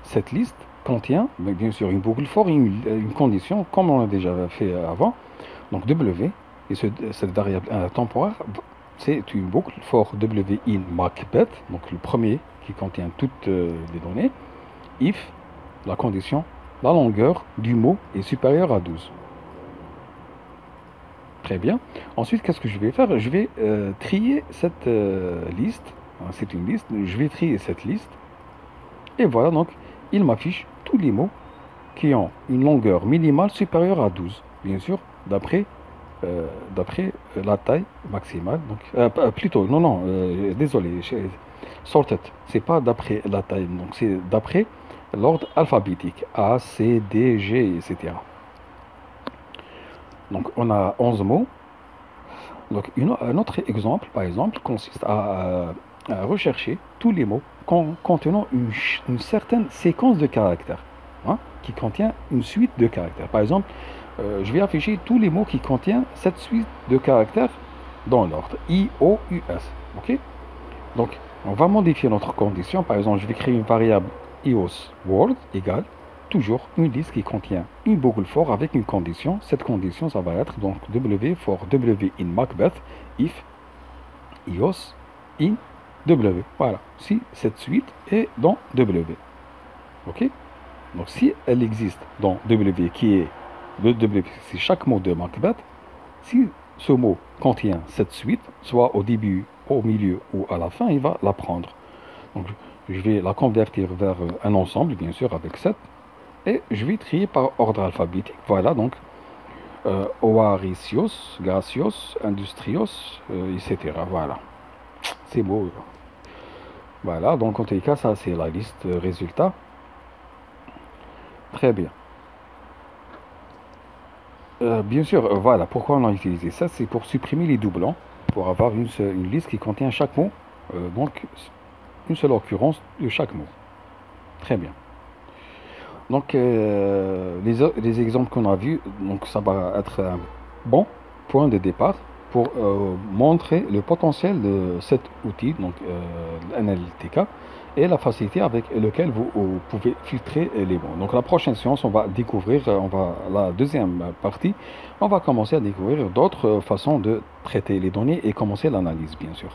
Cette liste contient bien sûr une boucle for et une condition comme on a déjà fait avant. Donc W et cette variable temporaire. C'est une boucle for w in Macbeth, donc le premier qui contient toutes les données, if la condition, la longueur du mot est supérieure à 12. Très bien. Ensuite, qu'est-ce que je vais faire? Je vais trier cette liste. C'est une liste. Je vais trier cette liste. Et voilà, donc, il m'affiche tous les mots qui ont une longueur minimale supérieure à 12. Bien sûr, d'après la taille maximale. Donc, plutôt, non, désolé, sorted, c'est pas d'après la taille, donc c'est d'après l'ordre alphabétique, A, C, D, G, etc. Donc, on a 11 mots. Donc, un autre exemple, par exemple, consiste à rechercher tous les mots contenant une certaine séquence de caractères, hein, qui contient une suite de caractères. Par exemple, je vais afficher tous les mots qui contiennent cette suite de caractères dans l'ordre I, O, U, S. Ok? Donc, on va modifier notre condition. Par exemple, je vais créer une variable iosWord égale toujours une liste qui contient une boucle for avec une condition. Cette condition, ça va être donc W for W in Macbeth if ios in W. Voilà. Si cette suite est dans W. Ok? Donc, si elle existe dans W qui est c'est chaque mot de Macbeth, si ce mot contient cette suite, soit au début, au milieu ou à la fin, il va la prendre. Donc, je vais la convertir vers un ensemble, bien sûr, avec 7, et je vais trier par ordre alphabétique. Voilà, donc, Oaricios, Gracios, Industrios, etc. Voilà, ces mots. Voilà, donc en tous les cas, ça c'est la liste résultat. Très bien. Bien sûr, voilà, pourquoi on a utilisé ça, c'est pour supprimer les doublons, pour avoir une liste qui contient chaque mot, donc une seule occurrence de chaque mot. Très bien. Donc, les exemples qu'on a vus, donc ça va être un bon point de départ pour montrer le potentiel de cet outil, donc l'analytica, et la facilité avec laquelle vous pouvez filtrer les mots. Donc, la prochaine séance, on va découvrir, la deuxième partie, on va commencer à découvrir d'autres façons de traiter les données et commencer l'analyse, bien sûr.